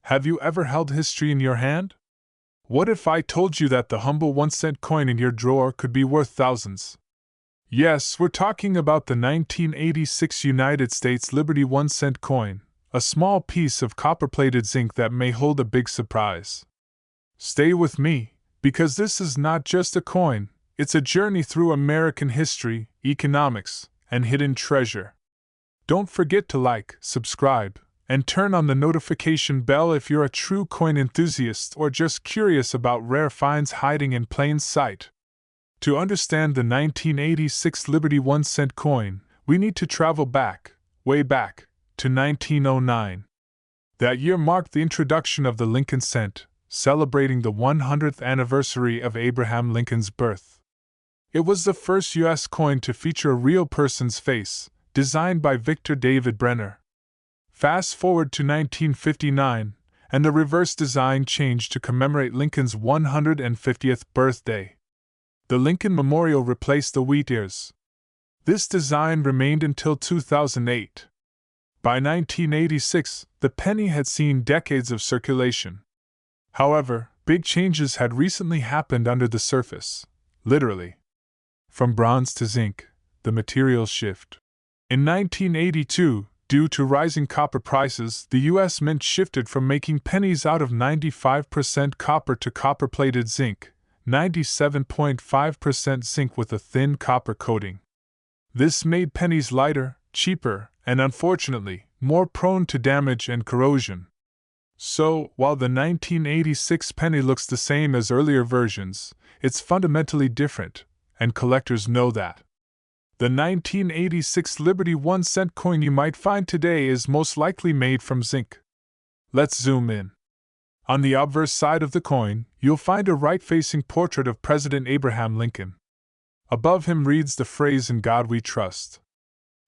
Have you ever held history in your hand? What if I told you that the humble 1-cent coin in your drawer could be worth thousands? Yes, we're talking about the 1986 United States Liberty 1-cent coin, a small piece of copper-plated zinc that may hold a big surprise. Stay with me, because this is not just a coin, it's a journey through American history, economics, and hidden treasure. Don't forget to like, subscribe, and turn on the notification bell if you're a true coin enthusiast or just curious about rare finds hiding in plain sight. To understand the 1986 Liberty 1-cent coin, we need to travel back, way back, to 1909. That year marked the introduction of the Lincoln cent, celebrating the 100th anniversary of Abraham Lincoln's birth. It was the first U.S. coin to feature a real person's face, designed by Victor David Brenner. Fast forward to 1959, and the reverse design changed to commemorate Lincoln's 150th birthday. The Lincoln Memorial replaced the wheat ears. This design remained until 2008. By 1986, the penny had seen decades of circulation. However, big changes had recently happened under the surface, literally. From bronze to zinc, the materials shift. In 1982, due to rising copper prices, the U.S. Mint shifted from making pennies out of 95% copper to copper-plated zinc, 97.5% zinc with a thin copper coating. This made pennies lighter, cheaper, and unfortunately, more prone to damage and corrosion. So, while the 1986 penny looks the same as earlier versions, it's fundamentally different, and collectors know that. The 1986 Liberty 1-cent coin you might find today is most likely made from zinc. Let's zoom in. On the obverse side of the coin, you'll find a right-facing portrait of President Abraham Lincoln. Above him reads the phrase "In God We Trust."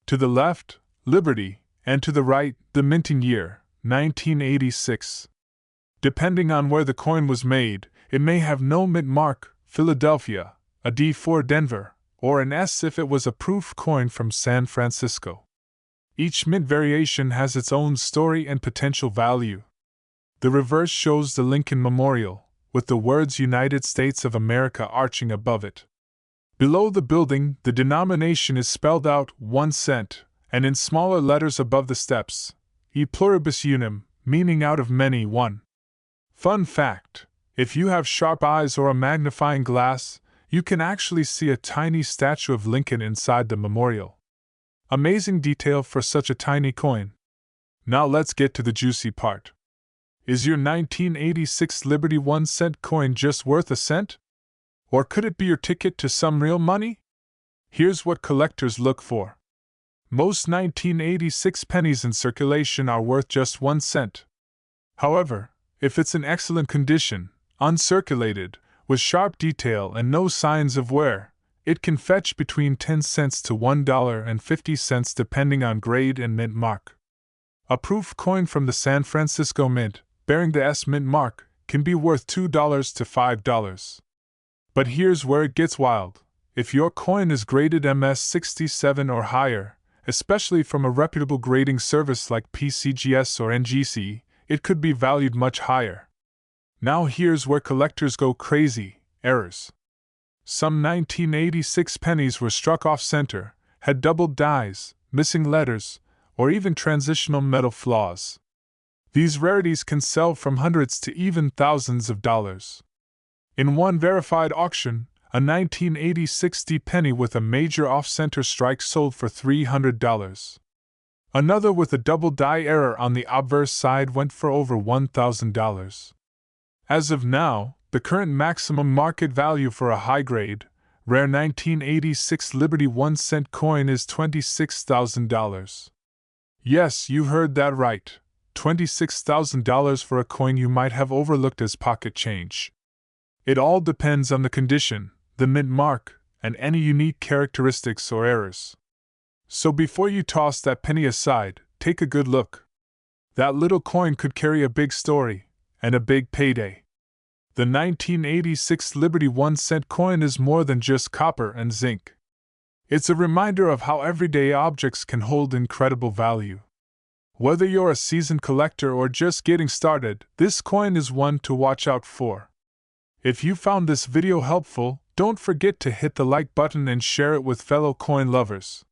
To the left, Liberty, and to the right, the minting year, 1986. Depending on where the coin was made, it may have no mint mark, Philadelphia, a D for Denver, or an S if it was a proof coin from San Francisco. Each mint variation has its own story and potential value. The reverse shows the Lincoln Memorial, with the words United States of America arching above it. Below the building, the denomination is spelled out 1 cent, and in smaller letters above the steps, E pluribus unum, meaning out of many one. Fun fact: if you have sharp eyes or a magnifying glass, you can actually see a tiny statue of Lincoln inside the memorial. Amazing detail for such a tiny coin. Now let's get to the juicy part. Is your 1986 Liberty 1-cent coin just worth a cent? Or could it be your ticket to some real money? Here's what collectors look for. Most 1986 pennies in circulation are worth just 1 cent. However, if it's in excellent condition, uncirculated, with sharp detail and no signs of wear, it can fetch between 10 cents to $1.50 depending on grade and mint mark. A proof coin from the San Francisco Mint, bearing the S mint mark, can be worth $2 to $5. But here's where it gets wild. If your coin is graded MS67 or higher, especially from a reputable grading service like PCGS or NGC, it could be valued much higher. Now here's where collectors go crazy: errors. Some 1986 pennies were struck off-center, had doubled dies, missing letters, or even transitional metal flaws. These rarities can sell from hundreds to even thousands of dollars. In one verified auction, a 1986 D penny with a major off-center strike sold for $300. Another with a double die error on the obverse side went for over $1,000. As of now, the current maximum market value for a high-grade, rare 1986 Liberty 1-cent coin is $26,000. Yes, you heard that right, $26,000 for a coin you might have overlooked as pocket change. It all depends on the condition, the mint mark, and any unique characteristics or errors. So before you toss that penny aside, take a good look. That little coin could carry a big story, and a big payday. The 1986 Liberty 1-cent coin is more than just copper and zinc. It's a reminder of how everyday objects can hold incredible value. Whether you're a seasoned collector or just getting started, this coin is one to watch out for. If you found this video helpful, don't forget to hit the like button and share it with fellow coin lovers.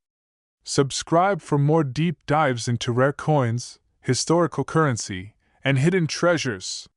Subscribe for more deep dives into rare coins, historical currency, and hidden treasures.